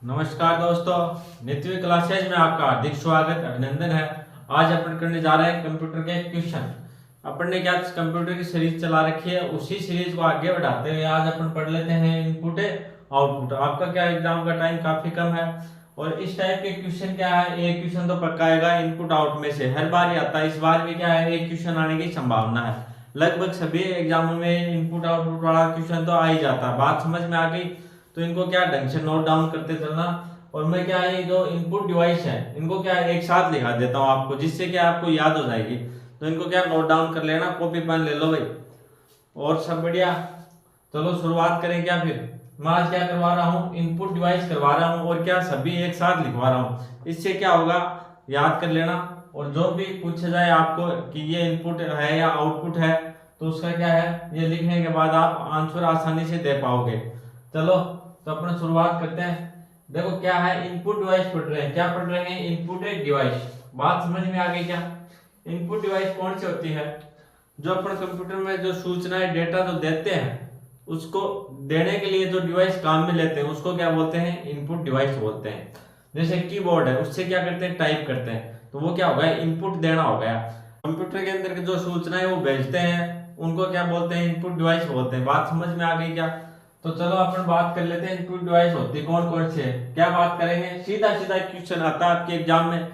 नमस्कार दोस्तों, नित्य क्लासेज में आपका हार्दिक स्वागत अभिनंदन है। आज अपन करने जा रहे हैं कंप्यूटर के क्वेश्चन। अपन ने क्या कंप्यूटर की सीरीज चला रखी है, उसी सीरीज को आगे बढ़ाते हुए आज अपन पढ़ लेते हैं इनपुट आउटपुट। आपका क्या एग्जाम का टाइम काफी कम है और इस टाइप के क्वेश्चन क्या है, एक क्वेश्चन तो पक्का आएगा इनपुट आउट में से, हर बार ही आता है। इस बार भी क्या है, एक क्वेश्चन आने की संभावना है। लगभग सभी एग्जामों में इनपुट आउटपुट वाला क्वेश्चन तो आ ही जाता है। बात समझ में आ गई तो इनको क्या ढंग से नोट डाउन करते चलना। और मैं क्या है, जो इनपुट डिवाइस है इनको क्या है एक साथ लिखा देता हूँ आपको, जिससे क्या आपको याद हो जाएगी। तो इनको क्या नोट डाउन कर लेना, कॉपी पेन ले लो भाई। और सब बढ़िया, चलो शुरुआत करें। क्या फिर मैं आज क्या करवा रहा हूँ, इनपुट डिवाइस करवा रहा हूँ और क्या सभी एक साथ लिखवा रहा हूँ। इससे क्या होगा, याद कर लेना। और जो भी पूछा जाए आपको कि ये इनपुट है या आउटपुट है, तो उसका क्या है, ये लिखने के बाद आप आंसर आसानी से दे पाओगे। चलो तो अपन शुरुआत करते हैं। देखो क्या है, इनपुट डिवाइस पढ़ रहे हैं। क्या पढ़ रहे हैं, इनपुट डिवाइस। बात समझ में आ गई क्या? इनपुट डिवाइस कौन सी होती है, जो अपन कंप्यूटर में जो सूचनाएं डेटा जो देते हैं उसको देने के लिए जो डिवाइस काम में लेते हैं उसको क्या बोलते हैं, इनपुट डिवाइस बोलते हैं। जैसे कीबोर्ड है, उससे क्या करते हैं, टाइप करते हैं, तो वो क्या हो गया, इनपुट देना हो गया। कंप्यूटर के अंदर की जो सूचनाएं वो भेजते हैं उनको क्या बोलते हैं, इनपुट डिवाइस बोलते हैं। बात समझ में आ गई क्या? तो चलो अपन बात कर लेते हैं इनपुट डिवाइस होती है कौन कौन से है। क्या बात करेंगे, सीधा सीधा क्वेश्चन आता है आपके एग्जाम में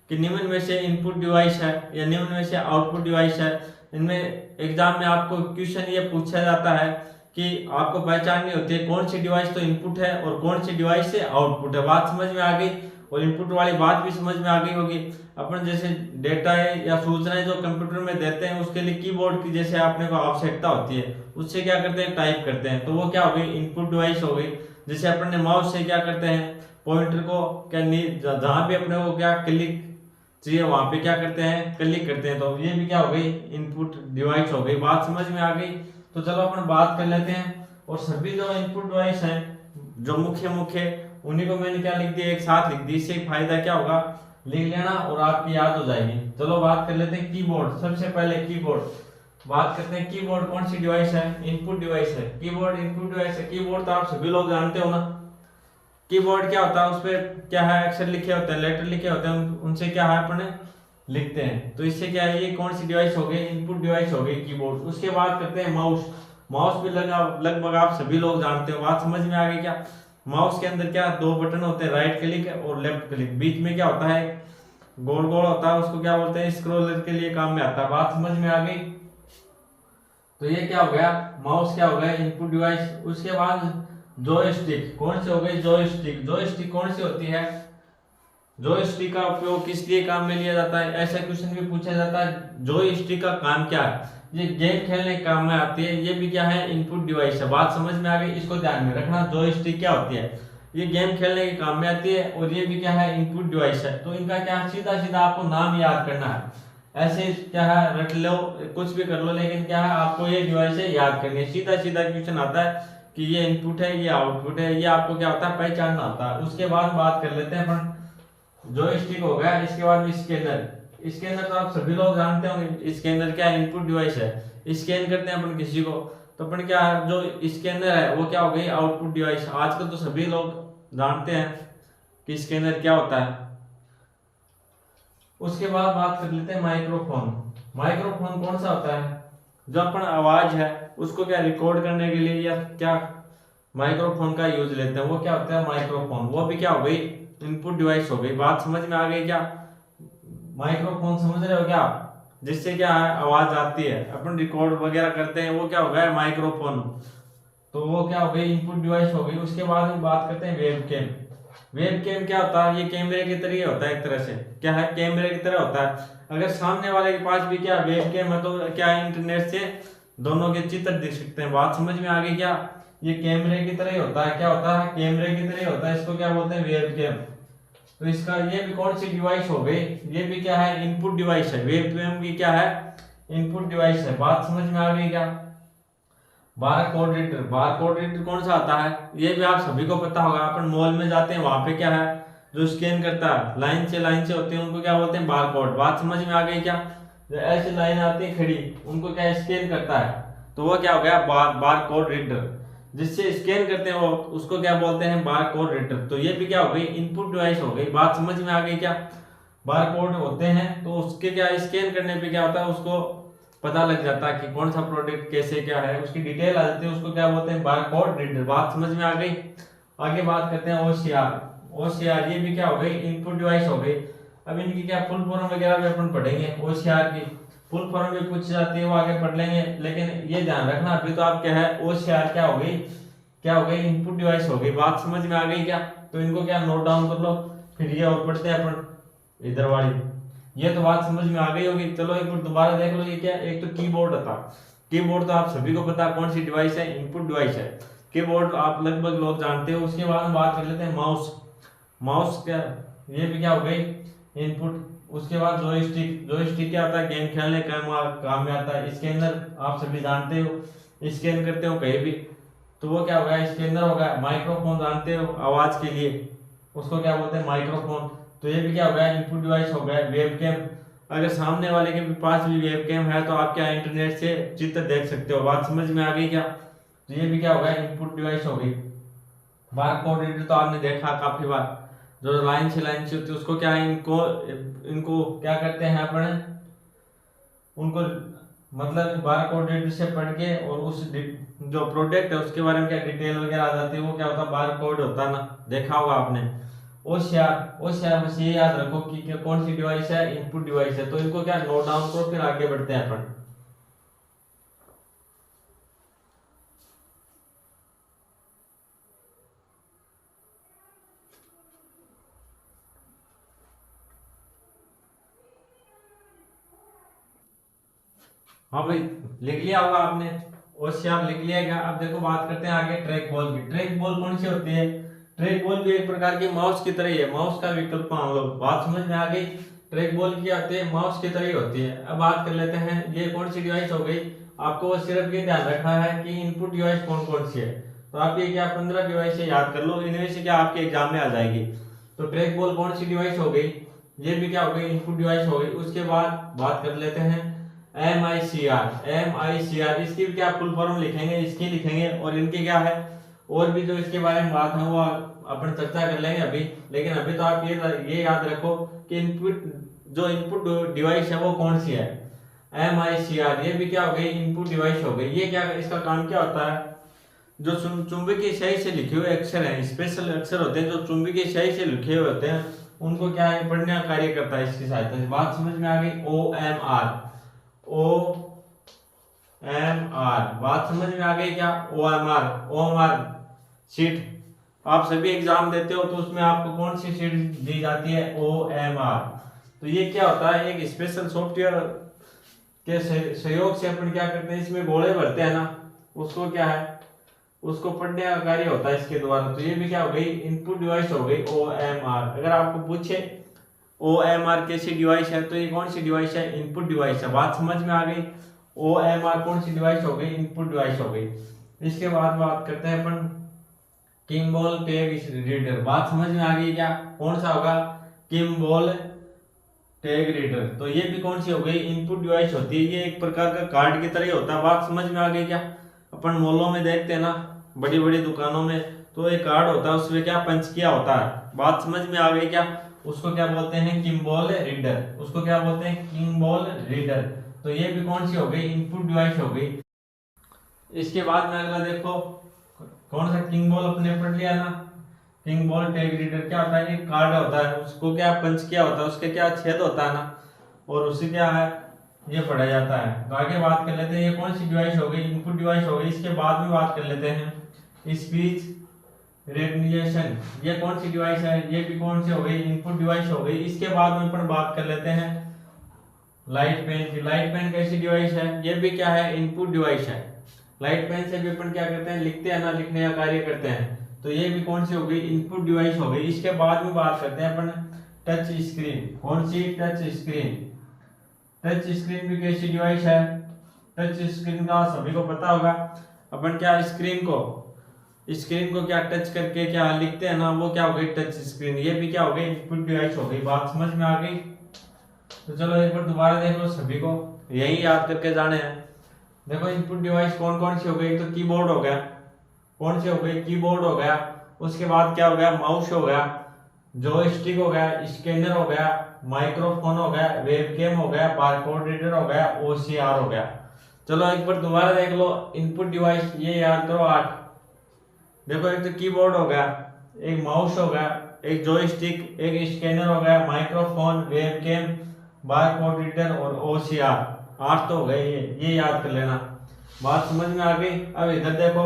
कि निम्न में से इनपुट डिवाइस है या निम्न में से आउटपुट डिवाइस है। इनमें एग्जाम में आपको क्वेश्चन ये पूछा जाता है कि आपको पहचाननी होती है कौन सी डिवाइस तो इनपुट है और कौन सी डिवाइस से आउटपुट है। बात समझ में आ गई, और इनपुट वाली बात भी समझ में आ गई होगी। अपन जैसे डेटा है या सूचनाएं जो कंप्यूटर में देते हैं उसके लिए कीबोर्ड की जैसे आपने को आवश्यकता होती है, उससे क्या करते हैं, टाइप करते हैं, तो वो क्या हो गई, इनपुट डिवाइस हो गई। जैसे अपन ने माउस से क्या करते हैं, पॉइंटर को क्या जहां भी अपने को क्या क्लिक चाहिए वहां पे क्या करते हैं, क्लिक करते हैं, तो ये भी क्या हो गई, इनपुट डिवाइस हो गई। बात समझ में आ गई। तो चलो अपन बात कर लेते हैं। और सभी जो इनपुट डिवाइस हैं जो मुख्य मुख्य, उन्हीं को मैंने क्या लिख दिया, एक साथ लिख दी। इससे फायदा क्या होगा, लिख लेना और आपकी याद हो जाएगी। चलो बात कर लेते हैं कीबोर्ड। सबसे पहले कीबोर्ड बात करते हैं। कीबोर्ड कौन सी डिवाइस है, इनपुट डिवाइस है। कीबोर्ड इनपुट डिवाइस है। कीबोर्ड तो आप सभी लोग जानते हो ना। कीबोर्ड क्या होता है, उस पर क्या है, अक्षर लिखे होते हैं, लेटर लिखे होते हैं, उनसे क्या है अपने लिखते हैं। तो इससे क्या है, ये कौन सी डिवाइस हो गई, इनपुट डिवाइस हो गई कीबोर्ड। उसके बाद करते हैं माउस। माउस भी लगभग आप सभी लोग जानते हो। बात समझ में आ गई क्या? माउस के अंदर क्या दो बटन होते हैं, राइट क्लिक और लेफ्ट क्लिक। बीच में क्या होता है, गोल गोल होता है, उसको क्या बोलते हैं, स्क्रोलर के लिए काम में आता है। बात समझ में आ गई। तो ये क्या हो गया, माउस क्या हो गया, इनपुट डिवाइस। उसके बाद जॉयस्टिक कौन सी हो गई, जॉयस्टिक। जॉयस्टिक कौन सी होती है, जॉयस्टिक का उपयोग किस लिए काम में लिया जाता है, ऐसा क्वेश्चन भी पूछा जाता है। जॉयस्टिक का काम क्या है, ये गेम खेलने के काम में आती है। ये भी क्या है, इनपुट डिवाइस है। बात समझ में आ गई, इसको ध्यान में रखना। जॉयस्टिक क्या होती है, ये गेम खेलने के काम में आती है और ये भी क्या है, इनपुट डिवाइस है। तो इनका क्या, सीधा सीधा आपको नाम याद करना है। ऐसे क्या है, रट लो, कुछ भी कर लो, लेकिन क्या है, आपको ये डिवाइस याद करनी है। सीधा सीधा क्वेश्चन आता है कि ये इनपुट है, ये आउटपुट है, ये आपको क्या होता है, पहचानना होता है। उसके बाद बात कर लेते हैं अपन, जॉयस्टिक हो गया। इसके बाद स्कैनर। स्कैनर तो आप सभी लोग जानते होंगे। स्कैनर क्या इनपुट डिवाइस है, स्कैन करते हैं अपन किसी को, तो अपन क्या जो स्कैनर है वो क्या हो गई, आउटपुट डिवाइस। आजकल तो सभी लोग जानते हैं कि स्कैनर क्या होता है। उसके बाद बात कर लेते हैं माइक्रोफोन। माइक्रोफोन कौन सा होता है, जो अपन आवाज है उसको क्या रिकॉर्ड करने के लिए या क्या माइक्रोफोन का यूज लेते हैं, वो क्या होता है, माइक्रोफोन। वो भी क्या हो गई, इनपुट डिवाइस हो गई। बात समझ में आ गई क्या? माइक्रोफोन समझ रहे हो क्या आप, जिससे क्या है, आवाज आती है, अपन रिकॉर्ड वगैरह करते हैं, वो क्या हो गया, माइक्रोफोन। तो वो क्या हो गई, इनपुट डिवाइस हो गई। उसके बाद हम बात करते हैं वेबकैम। वेबकैम क्या होता है, ये कैमरे की तरह होता है, एक तरह से क्या है, कैमरे की तरह होता है। अगर सामने वाले के पास भी क्या वेबकैम है, तो क्या है, इंटरनेट से दोनों के चित्र दिख सकते हैं। बात समझ में आ गई क्या? ये कैमरे की तरह ही होता है। क्या होता है, कैमरे की तरह ही होता है। इसको क्या बोलते हैं, वेबकैम। तो इसका ये भी कौन सी डिवाइस हो गई, ये भी क्या है, इनपुट डिवाइस है। वेबकैम भी क्या है, इनपुट डिवाइस है। बात समझ में आ गई क्या? Barcode reader. बारकोड रीडर कौन सा आता है, ये भी आप सभी को पता होगा। अपन मॉल में जाते हैं, वहां पे क्या है, जो स्कैन करता है, लाइन से होते हैं, उनको क्या बोलते हैं, बारकोड। बात समझ में आ गई क्या? जो ऐसी लाइन आती है खड़ी, उनको क्या स्कैन करता है, तो वो क्या हो गया, बारकोड रीडर। जिससे स्कैन करते हैं वो उसको क्या बोलते हैं, बार कोड रीडर। तो ये भी क्या हो गई, इनपुट डिवाइस हो गई। बात समझ में आ गई क्या? बार कोड होते हैं तो उसके क्या स्कैन करने पे क्या होता है, उसको पता लग जाता है कि कौन सा प्रोडक्ट कैसे क्या है, उसकी डिटेल आ जाती है, उसको क्या बोलते हैं, बार कोड रीडर। बात समझ में आ गई। आगे बात करते हैं ओसीआर। ओसीआर ये भी क्या हो गई, इनपुट डिवाइस हो गई। अब इनकी क्या फुल फॉर्म वगैरह भी अपन पढ़ेंगे। ओसीआर की फुल फॉर्म भी पूछ जाती है, वो आगे पढ़ लेंगे, लेकिन ये ध्यान रखना अभी तो आप क्या है, ओसीआर क्या हो गई, क्या हो गई, इनपुट डिवाइस हो गई। बात समझ में आ गई क्या? तो इनको क्या नोट डाउन कर लो, फिर ये और पढ़ते हैं अपन इधर वाली। ये तो बात समझ में आ गई होगी। चलो एक बार दोबारा देख लो, ये क्या, एक तो कीबोर्ड था। कीबोर्ड तो आप सभी को पता है कौन सी डिवाइस है, इनपुट डिवाइस है। कीबोर्ड आप लगभग लोग जानते हो। उसके बाद हम बात कर लेते हैं माउस। माउस क्या, ये भी क्या हो गई, इनपुट। उसके बाद जॉयस्टिक। जॉयस्टिक क्या होता है, गेम खेलने काम में आता है। स्कैनर आप सभी जानते हो, स्कैन करते हो कहीं भी, तो वो क्या होगा, स्कैनर होगा। माइक्रोफोन जानते हो आवाज के लिए, उसको क्या बोलते हैं, माइक्रोफोन। तो ये भी क्या हो गया, इनपुट डिवाइस हो गया। वेबकैम, अगर सामने वाले के पास भी वेबकैम है तो आप क्या इंटरनेट से चित्र देख सकते हो। बात समझ में आ गई क्या? तो ये भी क्या हो गया, इनपुट डिवाइस हो गई। बार कोड रीडर तो आपने देखा काफी बार, जो लाइन से होती है उसको क्या है, इनको इनको क्या करते हैं अपन, उनको मतलब बार कोड रीडर से पढ़ के और उस जो प्रोडक्ट है उसके बारे में क्या डिटेल वगैरह आ जाती है, वो क्या होता है, बार कोड होता है ना, देखा होगा आपने। ओशियार, ओशियार बस ये याद रखो कि कौन सी डिवाइस है, इनपुट डिवाइस है। तो इनको क्या नोट डाउन करो, फिर आगे बढ़ते हैं अपन। हाँ भाई, लिख लिया होगा आपने, ओशियार लिख लिया क्या? अब देखो बात करते हैं आगे ट्रैक बॉल की। ट्रैक बॉल कौन सी होती है? ट्रैक बॉल भी एक प्रकार की माउस की तरह ही है, माउस का विकल्प मान लो। बात समझ में आ गई। ट्रैक बॉल की आती है, माउस की तरह ही होती है। अब बात कर लेते हैं ये कौन सी डिवाइस हो गई। आपको सिर्फ ये ध्यान रखना है कि इनपुट डिवाइस कौन कौन सी है। तो आप ये क्या 15 डिवाइस याद कर लो, इनमें से क्या आपके एग्जाम में आ जाएगी। तो ट्रैक बॉल कौन सी डिवाइस हो गई, ये भी क्या हो गई, इनपुट डिवाइस हो गई। उसके बाद बात कर लेते हैं MICR। MICR इसकी भी क्या फुल फॉर्म लिखेंगे, इसकी लिखेंगे, और इनके क्या है, और भी जो इसके बारे में बात है वो अपन चर्चा कर लेंगे अभी। लेकिन अभी तो आप ये याद रखो कि इनपुट डिवाइस है वो कौन सी है, MICR। ये भी क्या हो गई, इनपुट डिवाइस हो गई। ये क्या, इसका काम क्या होता है, जो चुंबकीय स्याही से लिखे हुए अक्षर हैं, स्पेशल अक्षर होते हैं जो चुंबकीय स्याही से लिखे हुए होते हैं, उनको क्या है, पढ़ने का कार्य करता है इसकी सहायता से। बात समझ में आ गई। OMR, OMR बात समझ में आ गई क्या? OMR सीट आप सभी एग्जाम देते हो तो उसमें आपको कौन सी सीट दी जाती है, OMR। तो ये क्या होता है, एक स्पेशल सॉफ्टवेयर के सहयोग से अपन क्या करते हैं, इसमें गोले भरते हैं ना, उसको क्या है, उसको पढ़ने का कार्य होता है इसके द्वारा। तो ये भी क्या हो गई, इनपुट डिवाइस हो गई OMR। अगर आपको पूछे OMR कैसी डिवाइस है, तो ये कौन सी डिवाइस है, इनपुट डिवाइस है। बात समझ में आ गई। OMR कौन सी डिवाइस हो गई, इनपुट डिवाइस हो गई। इसके बाद बात करते हैं अपन किम्बॉल टैग रीडर। बात समझ में आ गई क्या, कौन सा होगा, किम्बॉल टैग रीडर। तो ये भी कौन सी हो गई, इनपुट डिवाइस होती है। ये एक प्रकार का कार्ड की तरह ही होता है। बात समझ में आ गई क्या? अपन मॉलों में देखते हैं ना, बड़ी बड़ी दुकानों में, तो एक कार्ड होता है, उसमें क्या पंच किया होता है। बात समझ में आ गई क्या? उसको क्या बोलते हैं, किम्बॉल रीडर। उसको क्या बोलते हैं, किम्बॉल रीडर। तो ये भी कौन सी हो गई, इनपुट डिवाइस हो गई। इसके बाद में अगला देखो, कौन सा किंग बॉल अपने पढ़ लिया ना। किंग बॉल टैग रीडर क्या होता है, एक कार्ड होता है, उसको क्या पंच किया होता है, उसके क्या छेद होता है ना, और उसे क्या है, ये पढ़ा जाता है। तो आगे बात कर लेते हैं, ये कौन सी डिवाइस हो गई, इनपुट डिवाइस हो गई। इसके बाद में बात कर लेते हैं स्पीच रिकग्निशन। ये कौन सी डिवाइस है, ये भी कौन सी हो गई, इनपुट डिवाइस हो गई। इसके बाद में अपन बात कर लेते हैं लाइट पेन की। लाइट पेन कैसी डिवाइस है, ये भी क्या है, इनपुट डिवाइस है। लाइट पेन से भी अपन क्या करते हैं, लिखते हैं ना, लिखने का कार्य करते हैं। तो ये भी कौन सी हो गई, इनपुट डिवाइस हो गई। इसके बाद में बात करते हैं अपन टच स्क्रीन। कौन सी, टच स्क्रीन। टच स्क्रीन भी कैसी डिवाइस है, टच स्क्रीन का सभी को पता होगा। अपन क्या स्क्रीन को क्या टच करके क्या लिखते हैं ना, वो क्या हो गई, टच स्क्रीन। ये भी क्या हो गई, इनपुट डिवाइस हो गई। बात समझ में आ गई। तो चलो एक बार दोबारा देख लो, सभी को यही याद करके जाने हैं। देखो इनपुट डिवाइस कौन कौन सी हो गई, तो कीबोर्ड हो गया, कौन से हो गए, कीबोर्ड हो गया, उसके बाद क्या हो गया, माउस हो गया, जॉयस्टिक हो गया, स्कैनर हो गया, माइक्रोफोन हो गया, वेबकैम हो गया, बारकोड रीडर हो गया, ओसीआर हो गया। चलो एक बार दोबारा देख लो, इनपुट डिवाइस ये याद करो 8। देखो एक तो कीबोर्ड हो गया, एक माउस हो गया, एक जॉयस्टिक, एक स्कैनर हो गया, माइक्रोफोन, वेबकैम, बारकोड रीडर और ओसीआर। 8 तो हो गए, ये याद कर लेना। बात समझ में आ गई। अब इधर देखो,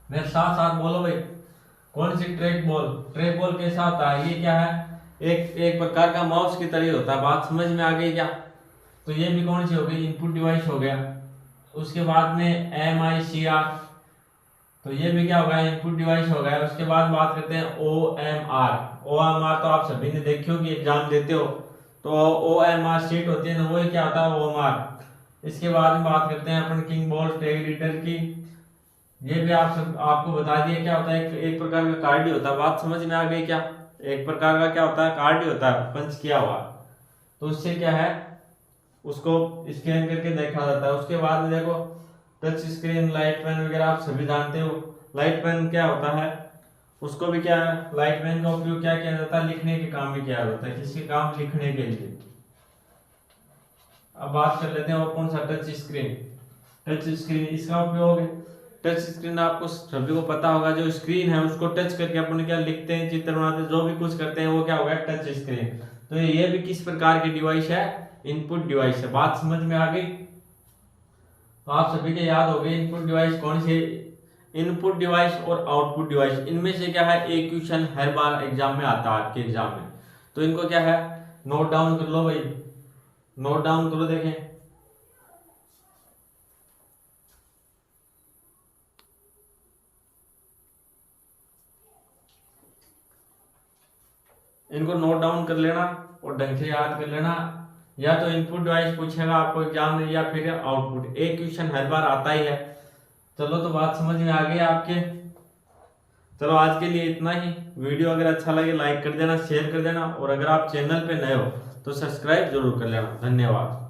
मेरे साथ साथ बोलो भाई, कौन C track ball. Track ball कैसा होता है, ये क्या है, एक प्रकार का माउस की तरह होता है। बात समझ में आ गई क्या। तो ये भी कौन सी हो गई, इनपुट डिवाइस हो गया। उसके बाद में MICR, तो ये भी क्या होगा, इनपुट डिवाइस हो गया। उसके बाद बात करते हैं OMR तो आप सभी ने देखी होगी, एग्जाम देते हो तो OMR शीट होती है ना, वो क्या होता है, OMR। इसके बाद में बात करते हैं अपन किंग बॉल टैग रीडर की। ये भी आपको बता दिया क्या होता है, एक प्रकार का कार्ड ही होता है। बात समझ में आ गई क्या। एक प्रकार का क्या होता है, कार्ड ही होता है, पंच किया हुआ। तो उससे क्या है, उसको स्कैन करके देखा जाता है। उसके बाद में देखो टच स्क्रीन, लाइट पेन वगैरह आप सभी जानते हो। लाइट पेन क्या होता है, उसको भी क्या है, लाइट पेन का उपयोग क्या किया जाता है, लिखने के काम में किया जाता है, किसी काम लिखने के लिए। अब बात कर लेते हैं और कौन सा, टच स्क्रीन। टच स्क्रीन इसका उपयोग है। टच स्क्रीन आपको सभी को पता होगा, जो स्क्रीन है उसको टच करके अपन क्या लिखते हैं, चित्र बनाते हैं, जो भी कुछ करते हैं वो क्या होगा, टच स्क्रीन। तो ये भी किस प्रकार की डिवाइस है, इनपुट डिवाइस है। बात समझ में आ गई। तो आप सभी के याद हो गए इनपुट डिवाइस कौन से, इनपुट डिवाइस और आउटपुट डिवाइस। इनमें से क्या है, एक क्वेश्चन हर बार एग्जाम में आता है आपके एग्जाम में, तो इनको क्या है, नोट डाउन कर लो भाई, नोट डाउन करो। देखें इनको नोट डाउन कर लेना और ढंग से याद कर लेना। या तो इनपुट डिवाइस पूछेगा आपको एग्जाम में, या फिर आउटपुट। एक क्वेश्चन हर बार आता ही है। चलो तो बात समझ में आ गई आपके। चलो आज के लिए इतना ही। वीडियो अगर अच्छा लगे लाइक कर देना, शेयर कर देना, और अगर आप चैनल पे नए हो तो सब्सक्राइब जरूर कर लेना। धन्यवाद।